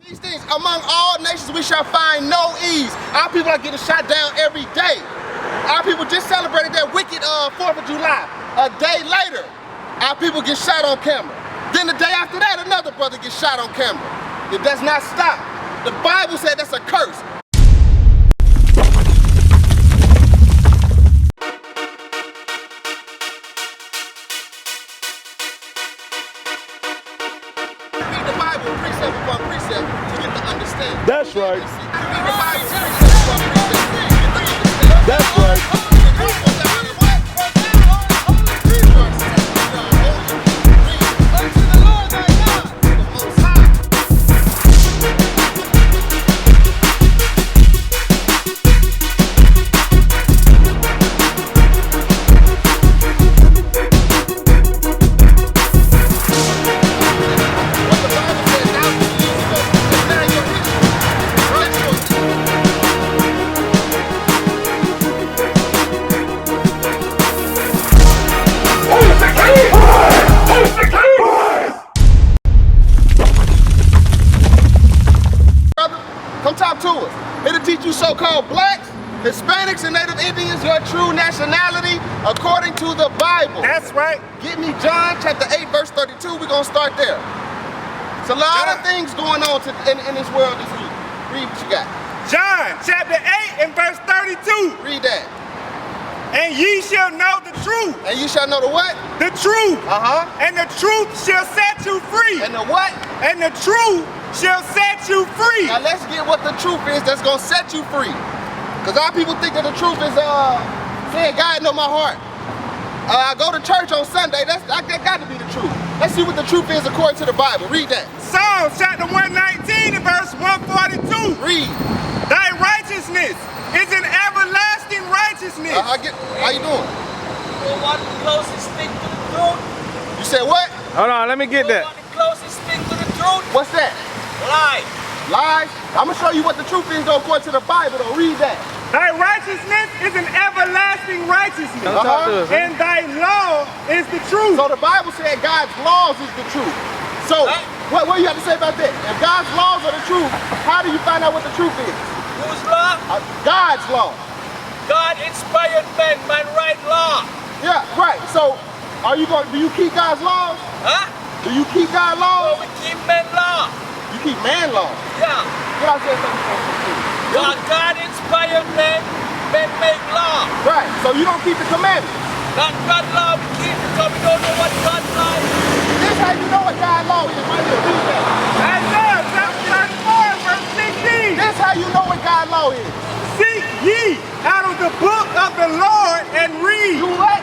These things, among all nations we shall find no ease. Our people are getting shot down every day. Our people just celebrated their wicked 4th of July. A day later, our people get shot on camera. Then the day after that, another brother gets shot on camera. It does not stop. The Bible said that's a curse. Read the Bible precept upon precept to get the understanding. That's right. Read the Bible precept upon precept to get the understanding. That's right. Come talk to us. It'll teach you so-called blacks, Hispanics, and Native Indians your true nationality according to the Bible. That's right. Give me John chapter 8, verse 32. We're going to start there. It's a lot of things going on in this world this week. Read what you got. John chapter 8 and verse 32. Read that. And ye shall know the truth. And you shall know the what? The truth. Uh-huh. And the truth shall set you free. And the what? And the truth shall set you free. Now let's get what the truth is that's going to set you free. Because our people think that the truth is saying God know my heart. I go to church on Sunday. That got to be the truth. Let's see what the truth is according to the Bible. Read that. Psalms chapter 119 and verse 142. Read. Thy righteousness is an everlasting righteousness. How you doing? What the closest thing to the truth? You said what? Hold on, let me get that. What the closest thing to the truth? What's that? Lies. Lies? I'm going to show you what the truth is though, according to the Bible though. Read that. Thy righteousness is an everlasting righteousness. And thy law is the truth. So the Bible said God's laws is the truth. So what do you have to say about that? If God's laws are the truth, how do you find out what the truth is? Whose law? God's law. God inspired man write law. Yeah, right. So do you keep God's laws? Huh? Do you keep God's So laws? we keep man law. You keep man laws. Yeah. God said something. God inspired man make law. Right. So you don't keep the commandments. Not God law we keep because we don't know what God's law is. This is how you know what God's law is. Right here. Read that. Isaiah chapter 34 verse 16. This is how you know what God's law is. Seek ye out of the book of the Lord and read. You what?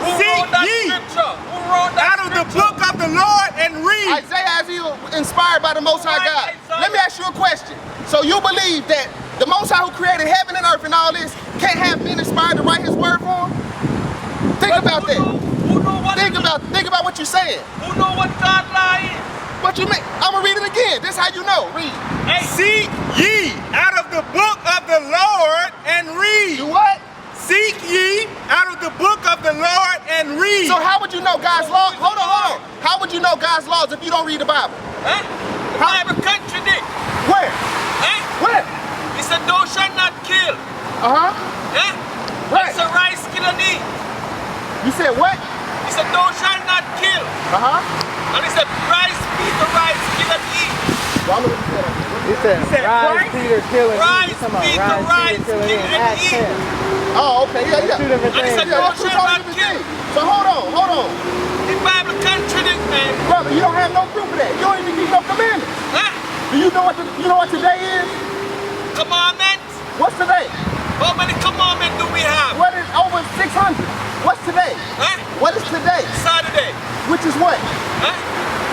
Who Seek wrote that ye scripture? Who wrote that out of the book of the Lord and read. Isaiah, as he was inspired by the Most High God. Let me ask you a question. So you believe that the Most High who created heaven and earth and all this can't have been inspired to write his word for him? Think about that. Think about what you're saying. Who know what God's law is? What you mean? I'm gonna read it again. This is how you know. Read. Hey. Seek ye out of the book of the Lord and read. You what? Seek ye out of the book of the Lord and read. So how would you know God's law? Hold on. How would you know God's laws if you don't read the Bible? Huh? The Bible contradict. Where? Huh? Where? It said thou shalt not kill. Uh-huh. Huh? Right. It's a rice kill and eat. You said what? It said thou shalt not kill. Uh-huh. And it said rice beat the rice kill and eat. Y'all know what you said. He said, rise, Peter, kill and Rise, eat. He's talking about Peter, rise, rise, Peter, kill and kill eat. and Acts eat. 10. Oh, okay. Yeah. Two different And things. he said Yeah, thou that's two shalt totally not different kill. things. So hold on. The Bible contradict, man. Brother, you don't have no proof of that. You don't even keep no commandments. Huh? Do you know what today is? Commandments? What's today? How many commandments do we have? What is over 600? What's today? Huh? What is today? Saturday. Which is what? Huh?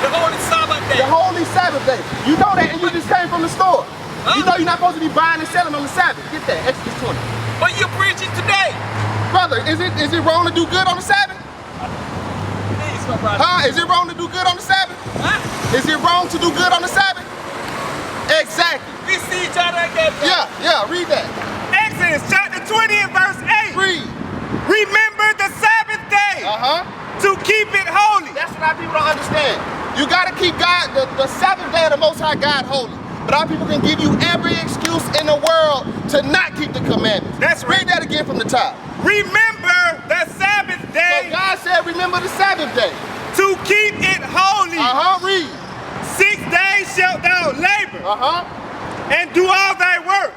The Holy Sabbath day. The Holy Sabbath day. You know that and you just came from the store. Huh? You know you're not supposed to be buying and selling on the Sabbath. Get that, Exodus 20. But you preach it today. Brother, is it wrong to do good on the Sabbath? Please, my brother. Huh? Is it wrong to do good on the Sabbath? Huh? Is it wrong to do good on the Sabbath? Exactly. We see each other again. Yeah, read that. Exodus chapter 20 and verse 8. Read. Remember the Sabbath day Uh-huh. to keep it holy. That's what our people don't understand. You gotta keep God, the Sabbath day of the Most High God holy. but our people can give you every excuse in the world to not keep the commandments. That's right. Read that again from the top. Remember the Sabbath So day God said, remember the Sabbath day. to keep it holy. Read. 6 days shalt thou labor and do all thy work.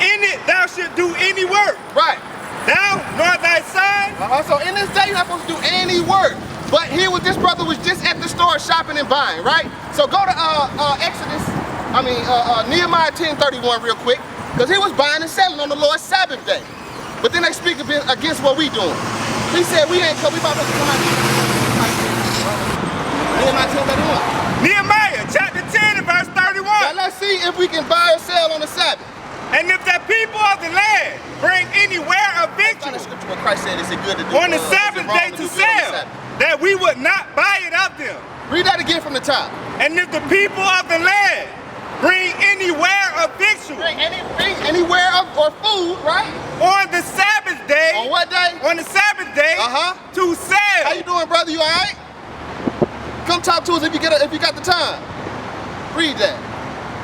In it thou shalt do any work. Right. Thou nor thy son. So in this day, you're not supposed to do any work. But here with this brother was just at the store shopping and buying, right? So go to Nehemiah 10:31 real quick, because he was buying and selling on the Lord's Sabbath day. But then they speak a bit against what we doing. He said we ain't come, we about to come out. Nehemiah 10:31. Nehemiah chapter 10 and verse 31. Now let's see if we can buy or sell on the Sabbath. And if the people of the land bring anywhere of That's victual the scripture where Christ said, is it good to do on the is it Sabbath wrong day do to good on the sell, Sabbath? that we would not buy it of them. Read that again from the top. And if the people of the land bring anywhere of victual Bring anywhere of or food, right? on the Sabbath day, On what day? on the Sabbath day to sell. How you doing, brother? You all right? Come talk to us if you got the time. Read that.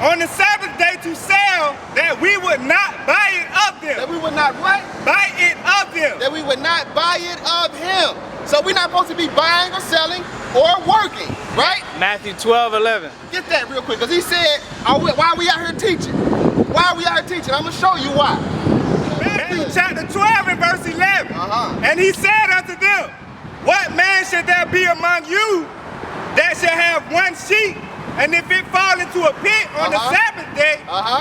On the Sabbath day to sell, that we would not buy it of them. That we would not what? Buy it of them. That we would not buy it of him. So we're not supposed to be buying or selling or working, right? Matthew 12:11. Get that real quick, because he said, why are we out here teaching? Why are we out here teaching? I'm going to show you why. Matthew chapter 12 and verse 11. And he said unto them, what man should there be among you that shall have one sheep, and if it fall into a pit on the Sabbath day,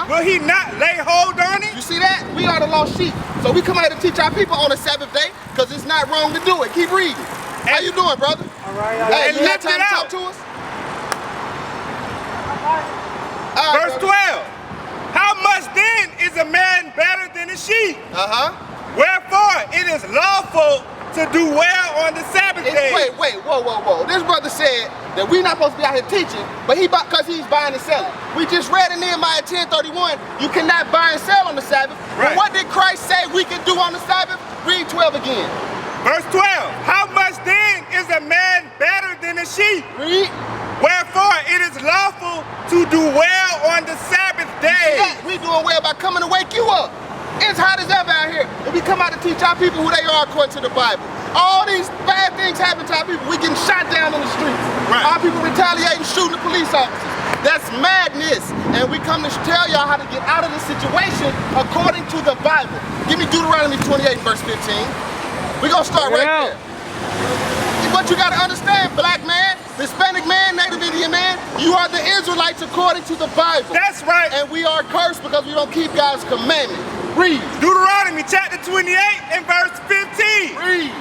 will he not lay hold on it? You see that? We are the lost sheep. So we come out to teach our people on the Sabbath day, because it's not wrong to do it. Keep reading. How you doing, brother? All right. Hey, And you got lift time it to talk out. to us? Verse 12. How much then is a man better than a sheep? Wherefore it is lawful to do well on the Sabbath day. Wait, whoa. This brother said that we're not supposed to be out here teaching, but because he's buying and selling. We just read in Nehemiah 10:31, you cannot buy and sell on the Sabbath. Right. But what did Christ say we can do on the Sabbath? Read 12 again. Verse 12. How much then is a man better than a sheep? Read. Wherefore it is lawful to do well on the Sabbath day. Yeah, we doing well by coming to wake you up. It's hot as ever out here. And we come out to teach our people who they are according to the Bible. All these bad things happen to our people. We getting shot down in the streets. Right. Our people retaliating, shooting the police officers. That's madness. And we come to tell y'all how to get out of the situation according to the Bible. Give me Deuteronomy 28 verse 15. We're gonna start right there. But you gotta understand, black man, Hispanic man, Native Indian man, you are the Israelites according to the Bible. That's right. And we are cursed because we don't keep God's commandment. Read. Deuteronomy chapter 28 and verse 15. Read.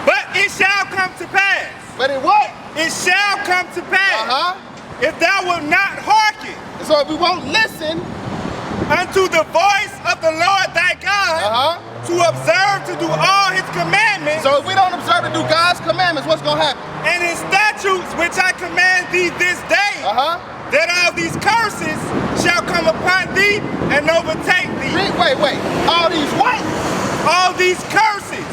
But it shall come to pass. But it what? It shall come to pass. If thou wilt not hearken. So if we won't listen unto the voice of the Lord thy God, to observe to do all his commandments. So if we don't observe to do God's commandments, what's gonna happen? And his statutes which I command thee this day, that all these curses shall come upon thee and overtake thee. Wait. All these what? All these curses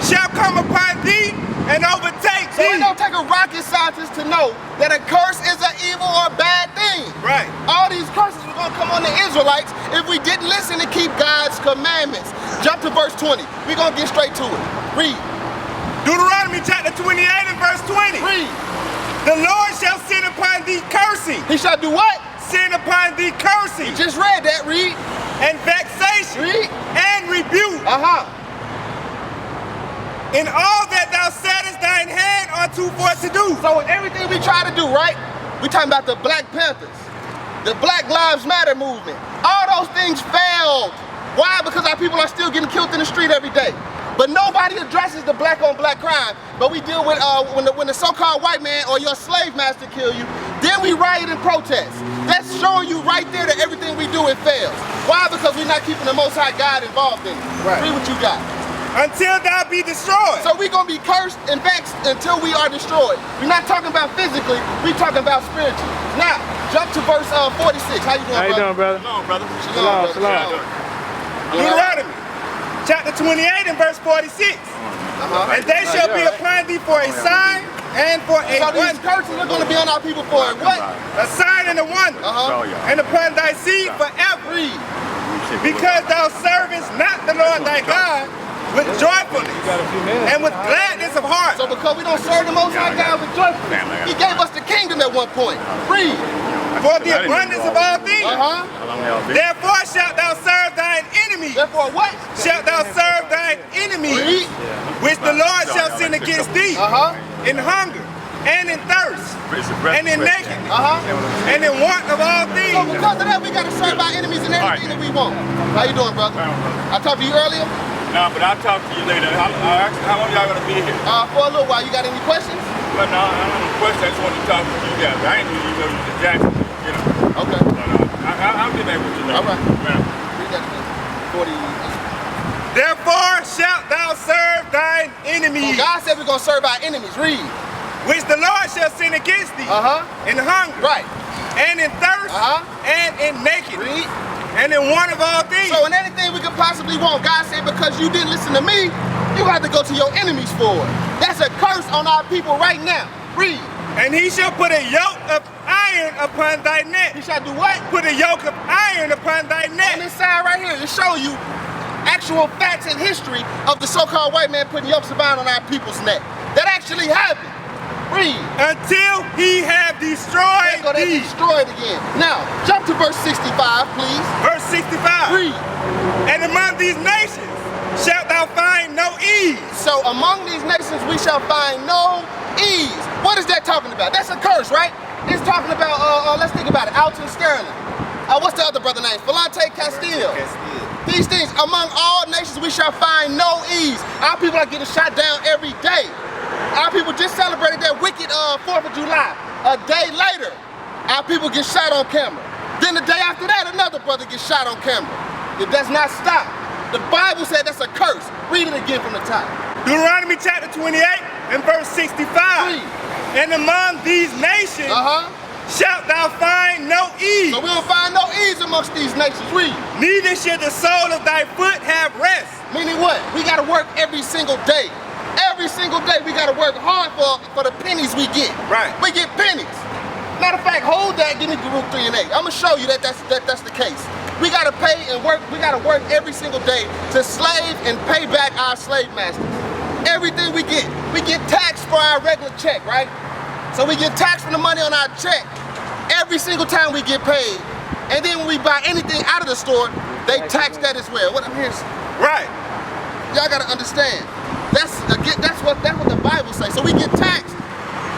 shall come upon thee and overtake so thee. it don't take a rocket scientist to know that a curse is an evil or bad thing. Right. All these curses were gonna come on the Israelites if we didn't listen to keep God's commandments. Jump to verse 20. We're gonna get straight to it. Read. Deuteronomy chapter 28 and verse 20. Read. The Lord shall send upon thee cursing. He shall do what? Send upon thee cursing. You just read that. Read. And vexation. Read. And rebuke. In all that thou settest thine hand unto for to do. So in everything we try to do, right? We talking about the Black Panthers, the Black Lives Matter movement. All those things failed. Why? Because our people are still getting killed in the street every day. But nobody addresses the black on black crime. But we deal with when the so-called white man or your slave master kill you, then we riot and protest. That's showing you right there that everything we do, it fails. Why? Because we're not keeping the Most High God involved in it. Right. Read what you got. Until thou be destroyed. So we're going to be cursed and vexed until we are destroyed. We're not talking about physically, we're talking about spiritually. Now, jump to verse 46. How you doing, brother? Shalom, brother. Shalom. Deuteronomy, chapter 28 and verse 46. And they shall be upon thee for a sign and for a So these wonder. curses are going to be on our people for a what? A sign and a wonder. And upon thy seed forever. Because thou servest not the Lord thy God with joyfulness and with gladness of heart. So because we don't serve the Most High God with joyfulness, He gave us the kingdom at one point. Read. For the abundance of all things. Therefore shalt thou serve thine enemies. Therefore what? Shalt thou serve thine enemies, which the Lord shall send against thee in hunger and in thirst and in nakedness and in want of all things. So because of that, we got to serve our enemies in everything that we want. How you doing, brother? I talked to you earlier? No, but I'll talk to you later. How long y'all gonna be here? For a little while. You got any questions? Well, no, I don't have any questions. I just wanted to talk to you guys. I ain't knew you know you was in Jacksonville, you know. Okay. I'll get back with you later. All right. Read that again. 40. Therefore shalt thou serve thine enemies. So God said we're going to serve our enemies. Read. Which the Lord shall send against thee in hunger. Right. And in thirst and in nakedness. Read. And in want of all things. So in anything we could possibly want, God said because you didn't listen to me, you have to go to your enemies for it. That's a curse on our people right now. Read. And he shall put a yoke of iron upon thy neck. He shall do what? Put a yoke of iron upon thy neck. On this side right here, to show you actual facts and history of the so-called white man putting yokes of iron on our people's neck. That actually happened. Read. Until he have destroyed thee. Destroyed again. Now, jump to verse 65, please. Verse 65. Read. And among these nations shalt thou find no ease. So among these nations we shall find no ease. What is that talking about? That's a curse, right? It's talking about, let's think about it, Alton Sterling. What's the other brother name? Volante Castile. These things, among all nations we shall find no ease. Our people are getting shot down every day. Our people just celebrated their wicked 4th of July. A day later, our people get shot on camera. Then the day after that, another brother gets shot on camera. It does not stop. The Bible said that's a curse. Read it again from the top. Deuteronomy chapter 28 and verse 65. Read. And among these nations shalt thou find no ease. So we don't find no ease amongst these nations. Read. Neither shall the sole of thy foot have rest. Meaning what? We got to work every single day. Every single day we got to work hard for the pennies we get. Right. We get pennies. Matter of fact, hold that, give me Baruch 3 and 8. I'm going to show you that's the case. We got to pay and work, we got to work every single day to slave and pay back our slave masters. Everything we get taxed for our regular check, right? So we get taxed for the money on our check every single time we get paid. And then when we buy anything out of the store, they tax that as well. What I'm hearing? Right. Y'all got to understand. That's what the Bible says. So we get taxed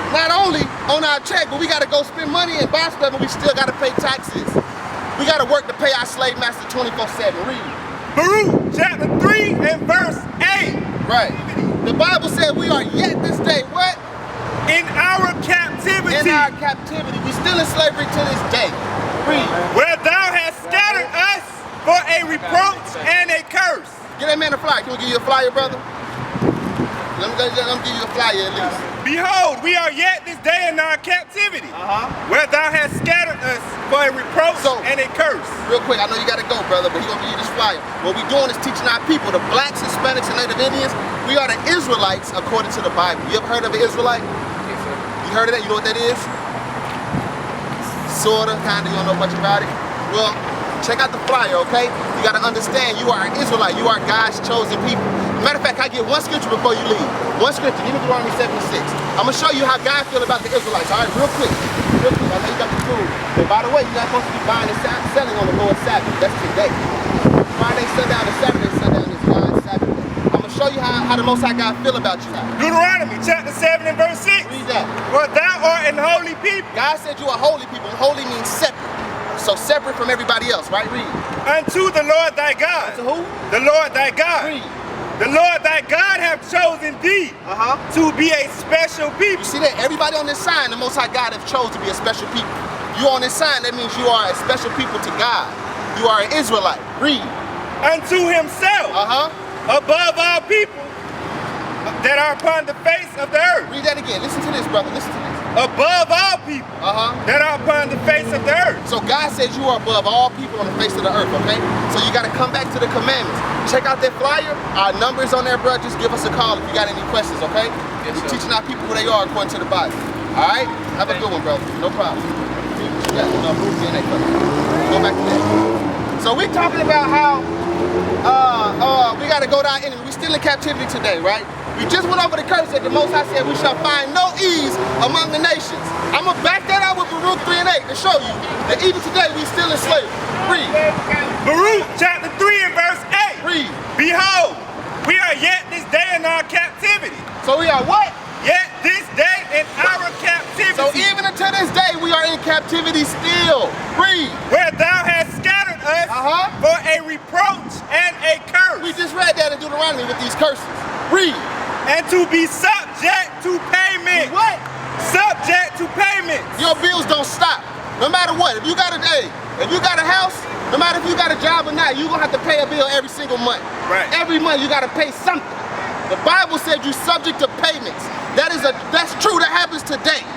not only on our check, but we got to go spend money and buy stuff, and we still got to pay taxes. We got to work to pay our slave master 24/7. Read. Baruch chapter 3 and verse 8. Right. The Bible said we are yet this day what? In our captivity. In our captivity. We still in slavery to this day. Read. Where thou hast scattered us for a reproach and a curse. Get that man a flyer. Can we give you a flyer, brother? Let me give you a flyer at least. Behold, we are yet this day in our captivity, where thou hast scattered us for a reproach and a curse. Real quick, I know you gotta go, brother, but he's gonna give you this flyer. What we're doing is teaching our people, the blacks, Hispanics, and Native Indians, we are the Israelites according to the Bible. You ever heard of an Israelite? Yes, sir. You heard of that? You know what that is? Sorta, kinda, you don't know much about it? Well, check out the flyer, okay? You gotta understand you are an Israelite. You are God's chosen people. Matter of fact, I get one scripture before you leave. One scripture, give me Deuteronomy 7:6. I'm gonna show you how God feel about the Israelites. All right, real quick. Real quick, I know you got the food. And by the way, you're not supposed to be buying and selling on the Lord's Sabbath. That's today. Friday, sundown, and Saturday, sundown is God's Sabbath. I'm gonna show you how the Most High God feel about you. Deuteronomy chapter 7 and verse 6. Read that. For thou art an holy people. God said you are holy people. Holy means separate. So separate from everybody else, right? Read. Unto the Lord thy God. To who? The Lord thy God. Read. The Lord thy God hath chosen thee to be a special people. You see that? Everybody on this sign, the Most High God have chose to be a special people. You on this sign, that means you are a special people to God. You are an Israelite. Read. Unto himself. Above all people that are upon the face of the earth. Read that again. Listen to this, brother. Listen to this. above all people that are upon the face of the earth. So God says you are above all people on the face of the earth, okay? So you gotta come back to the commandments. Check out that flyer. Our number is on there, bro. Just give us a call if you got any questions, okay? We're teaching our people who they are according to the Bible. All right? Have a good one, bro. No problem. Yeah, go back to that. So we talking about how we gotta go to our enemy. We still in captivity today, right? We just went over the curse that the Most High said we shall find no ease among the nations. I'm gonna back that up with Baruch 3 and 8 to show you that even today we still in slavery. Read. Baruch chapter 3 and verse 8. Read. Behold, we are yet this day in our captivity. So we are what? Yet this day in our captivity. So even until this day we are in captivity still. Read. Where thou hast scattered us for a reproach and a curse. We just read that in Deuteronomy with these curses. Read. And to be subject to payment. What? Subject to payment. Your bills don't stop. No matter what. If you got a house, no matter if you got a job or not, you're gonna have to pay a bill every single month. Right. Every month you gotta pay something. The Bible said you're subject to payments. That's true, that happens today.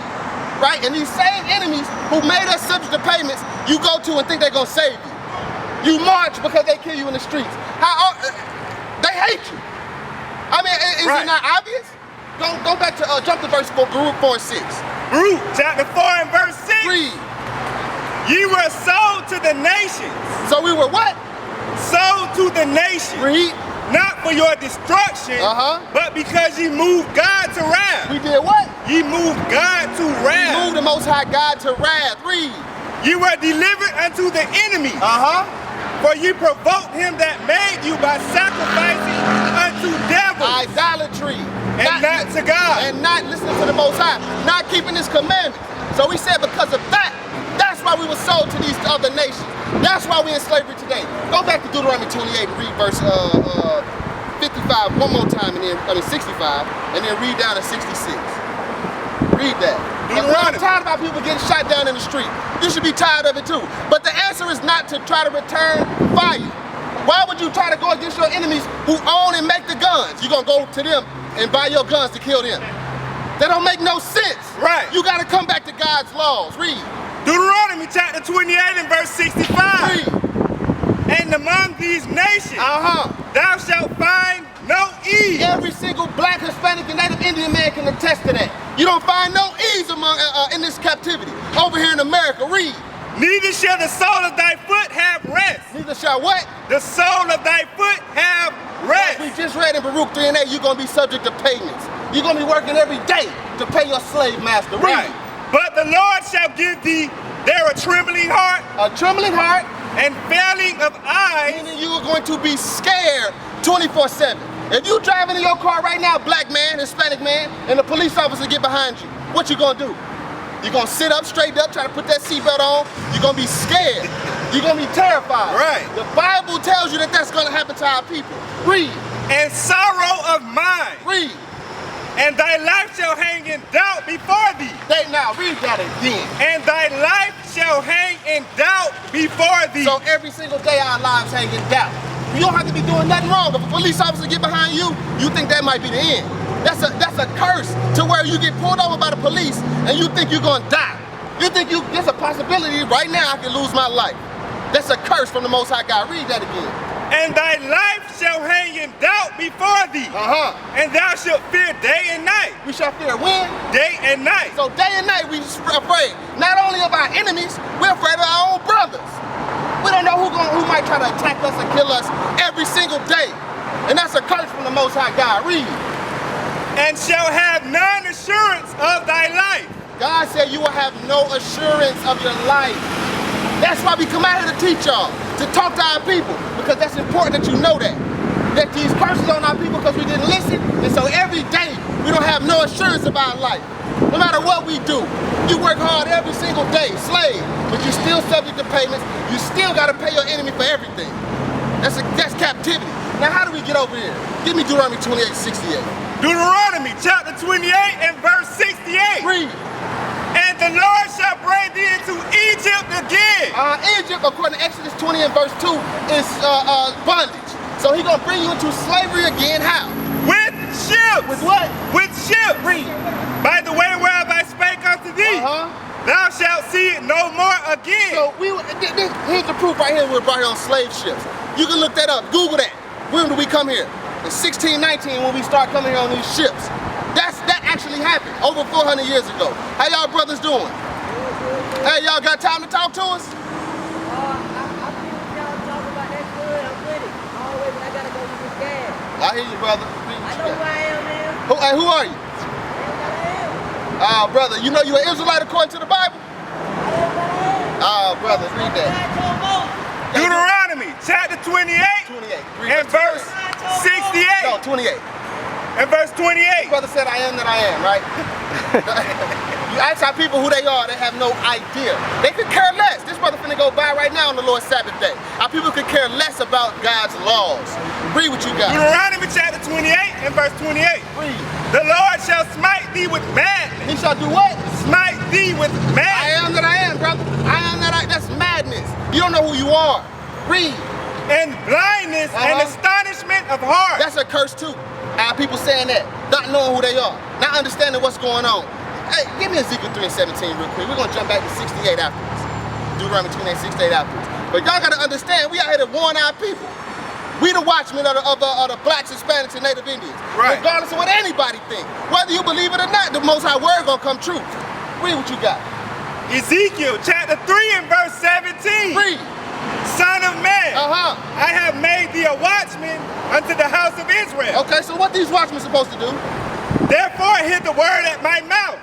Right? And these same enemies who made us subject to payments, you go to and think they're gonna save you. You march because they kill you in the streets. They hate you. I mean, is it not obvious? Go back to, jump to verse 4, Baruch 4 and 6. Baruch chapter 4 and verse 6. Read. Ye were sold to the nations. So we were what? Sold to the nations. Read. Not for your destruction, but because ye moved God to wrath. We did what? Ye moved God to wrath. We moved the Most High God to wrath. Read. You were delivered unto the enemy. For ye provoked him that made you by sacrificing unto devils. Idolatry. And not to God. And not listening to the Most High. Not keeping his commandments. So we said because of that, that's why we were sold to these other nations. That's why we're in slavery today. Go back to Deuteronomy 28 and read verse 55 one more time, and then 65, and then read down to 66. Read that. I'm tired about people getting shot down in the street. You should be tired of it too. But the answer is not to try to return fire. Why would you try to go against your enemies who own and make the guns? You're gonna go to them and buy your guns to kill them. That don't make no sense. Right. You gotta come back to God's laws. Read. Deuteronomy chapter 28 and verse 65. Read. And among these nations, thou shalt find no ease. Every single black, Hispanic, and Native Indian man can attest to that. You don't find no ease among in this captivity. Over here in America, read. Neither shall the sole of thy foot have rest. Neither shall what? The sole of thy foot have rest. We just read in Baruch 3 and 8, you're gonna be subject to payments. You're gonna be working every day to pay your slave master. Read. Right. But the Lord shall give thee there a trembling heart. A trembling heart. And failing of eyes. Meaning you are going to be scared 24/7. If you driving in your car right now, black man, Hispanic man, and the police officer get behind you, what you gonna do? You're gonna sit up, straight up, try to put that seatbelt on. You're gonna be scared. You're gonna be terrified. Right. The Bible tells you that that's gonna happen to our people. Read. And sorrow of mind. Read. And thy life shall hang in doubt before thee. Now read that again. And thy life shall hang in doubt before thee. So every single day our lives hang in doubt. You don't have to be doing nothing wrong. If a police officer get behind you, you think that might be the end. That's a curse to where you get pulled over by the police and you think you're gonna die. You think there's a possibility right now I can lose my life. That's a curse from the Most High God. Read that again. And thy life shall hang in doubt before thee. And thou shalt fear day and night. We shall fear when? Day and night. So day and night we afraid. Not only of our enemies, we're afraid of our own brothers. We don't know who might try to attack us and kill us every single day. And that's a curse from the Most High God. Read. And shall have none assurance of thy life. God said you will have no assurance of your life. That's why we come out here to teach y'all, to talk to our people, because that's important that you know that. That these curses on our people because we didn't listen, and so every day we don't have no assurance about life. No matter what we do, you work hard every single day, slave, but you're still subject to payments. You still got to pay your enemy for everything. That's captivity. Now how do we get over here? Give me Deuteronomy 28:68. Deuteronomy chapter 28 and verse 68. Read. And the Lord shall bring thee into Egypt again. Egypt, according to Exodus 20 and verse 2, is bondage. So he's gonna bring you into slavery again. How? With ships. With what? With ships. Read. By the way whereof I spake unto thee, thou shalt see it no more again. So here's the proof right here. We're brought here on slave ships. You can look that up. Google that. When did we come here? In 1619 when we start coming here on these ships. That actually happened over 400 years ago. How y'all brothers doing? Hey, y'all got time to talk to us? I think y'all talking about that good. I'm with it. Always, but I gotta go get this gas. I hear you, brother. I know who I am, man. Who are you? Brother, you know you're an Israelite according to the Bible? Brother, read that. Deuteronomy chapter 28 and verse 68. No, 28. And verse 28. Brother said, I am that I am, right? You ask our people who they are, they have no idea. They could care less. This brother finna go by right now on the Lord's Sabbath day. Our people could care less about God's laws. Read what you got. Deuteronomy chapter 28 and verse 28. Read. The Lord shall smite thee with madness. He shall do what? Smite thee with madness. I am that I am, brother. I am that I am. That's madness. You don't know who you are. Read. And blindness and astonishment of heart. That's a curse too. Our people saying that, not knowing who they are, not understanding what's going on. Hey, give me Ezekiel 3 and 17 real quick. We're gonna jump back to 68 afterwards. Deuteronomy 28, 68 afterwards. But y'all gotta understand, we out here to warn our people. We the watchmen of the blacks, Hispanics, and Native Indians. Right. Regardless of what anybody think. Whether you believe it or not, the Most High word gonna come true. Read what you got. Ezekiel chapter 3 and verse 17. Read. Son of man, I have made thee a watchman unto the house of Israel. Okay, so what these watchmen supposed to do? Therefore hear the word at my mouth,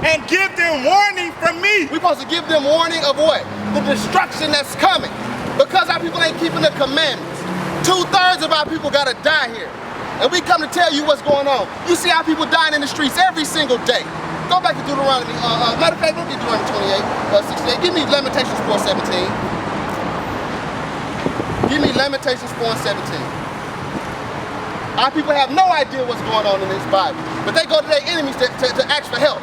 and give them warning from me. We supposed to give them warning of what? The destruction that's coming. Because our people ain't keeping the commandments. 2/3 of our people gotta die here. And we come to tell you what's going on. You see our people dying in the streets every single day. Go back to Deuteronomy, matter of fact, look at Deuteronomy 28, 68. Give me Lamentations 4:17. Give me Lamentations 4 and 17. Our people have no idea what's going on in this Bible, but they go to their enemies to ask for help.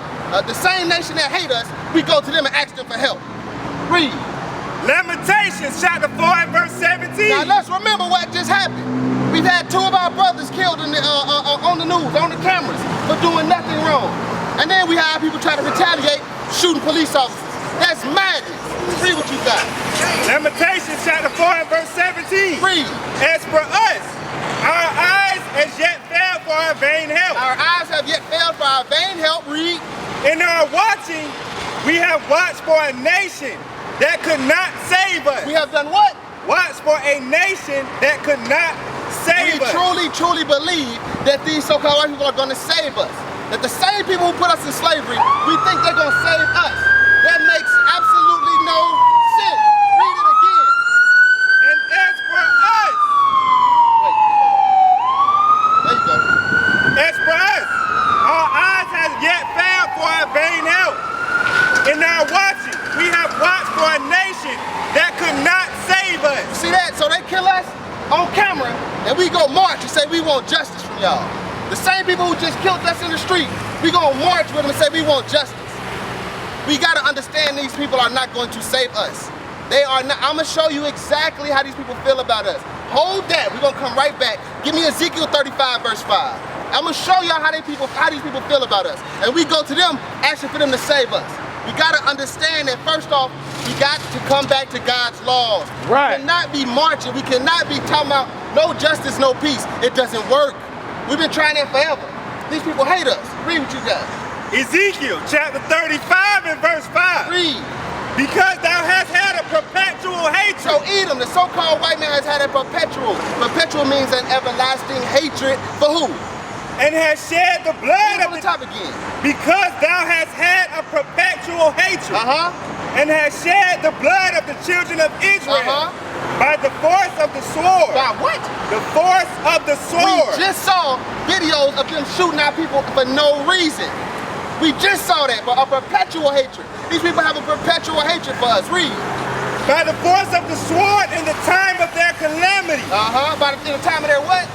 The same nation that hate us, we go to them and ask them for help. Read. Lamentations chapter 4 and verse 17. Now let's remember what just happened. We've had 2 of our brothers killed on the news, on the cameras, for doing nothing wrong. And then we have people try to retaliate, shooting police officers. That's madness. Read what you got. Lamentations chapter 4 and verse 17. Read. As for us, our eyes as yet failed for our vain help. Our eyes have yet failed for our vain help. Read. In our watching, we have watched for a nation that could not save us. We have done what? Watched for a nation that could not save us. We truly believe that these so-called white people are going to save us. That the same people who put us in slavery, we think they're going to save us. That makes absolutely no sense. Read it again. And as for us, wait. There you go. As for us, our eyes have yet failed for our vain help. In our watching, we have watched for a nation that could not save us. See that? So they kill us on camera, and we go march and say we want justice from y'all. The same people who just killed us in the street, we gonna march with them and say we want justice. We gotta understand these people are not going to save us. They are not. I'm gonna show you exactly how these people feel about us. Hold that. We're gonna come right back. Give me Ezekiel 35 verse 5. I'm gonna show y'all how these people feel about us. And we go to them asking for them to save us. We gotta understand that first off, we got to come back to God's laws. Right. We cannot be marching. We cannot be talking about no justice, no peace. It doesn't work. We've been trying that forever. These people hate us. Read what you got. Ezekiel chapter 35 and verse 5. Read. Because thou hast had a perpetual hatred. So Edom, the so-called white man, has had a perpetual. Perpetual means an everlasting hatred for who? And has shed the blood of the top again. Because thou hast had a perpetual hatred. And has shed the blood of the children of Israel. By the force of the sword. By what? The force of the sword. We just saw videos of them shooting our people for no reason. We just saw that, but a perpetual hatred. These people have a perpetual hatred for us. Read. By the force of the sword in the time of their calamity. In the time of their what?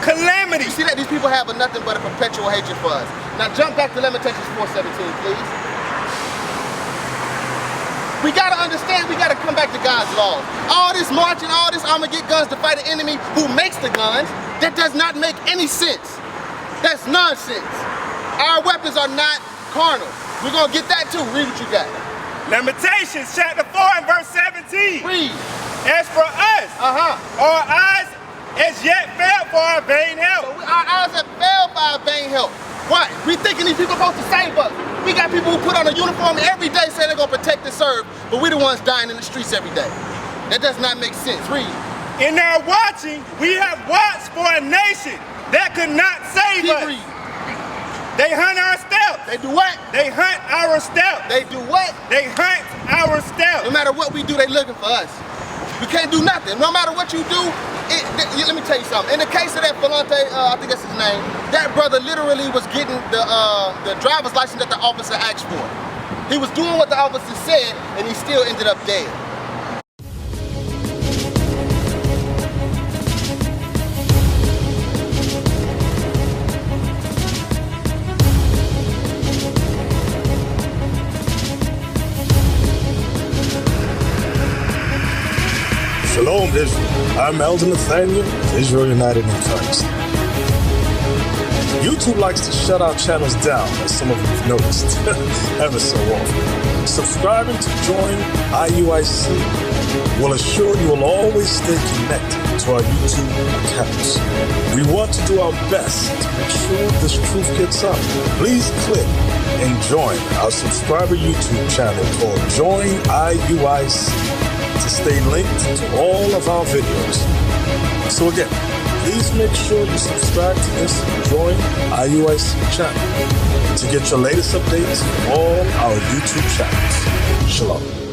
Calamity. You see that these people have nothing but a perpetual hatred for us. Now jump back to Lamentations 4:17, please. We gotta understand, we gotta come back to God's laws. All this marching, all this I'm gonna get guns to fight an enemy who makes the guns, that does not make any sense. That's nonsense. Our weapons are not carnal. We're gonna get that too. Read what you got. Lamentations chapter 4 and verse 17. Read. As for us, our eyes as yet failed for our vain help. So our eyes have failed for our vain help. What? We thinking these people are supposed to save us. We got people who put on a uniform every day saying they're gonna protect and serve, but we the ones dying in the streets every day. That does not make sense. Read. In our watching, we have watched for a nation that could not save Keep us. reading. They hunt our steps. They do what? They hunt our steps. They do what? They hunt our steps. No matter what we do, they looking for us. We can't do nothing. No matter what you do, let me tell you something. In the case of that Volante, I think that's his name, that brother literally was getting the driver's license that the officer asked for. He was doing what the officer said, and he still ended up dead. Shalom, Israel. I'm Elder Nathaniel of Israel United in Christ. YouTube likes to shut our channels down, as some of you have noticed, ever so often. Subscribing to join IUIC will assure you will always stay connected to our YouTube accounts. We want to do our best to make sure this truth gets out. Please click and join our subscriber YouTube channel called Join IUIC to stay linked to all of our videos. So again, please make sure you subscribe to this Join IUIC channel to get your latest updates from all our YouTube channels. Shalom.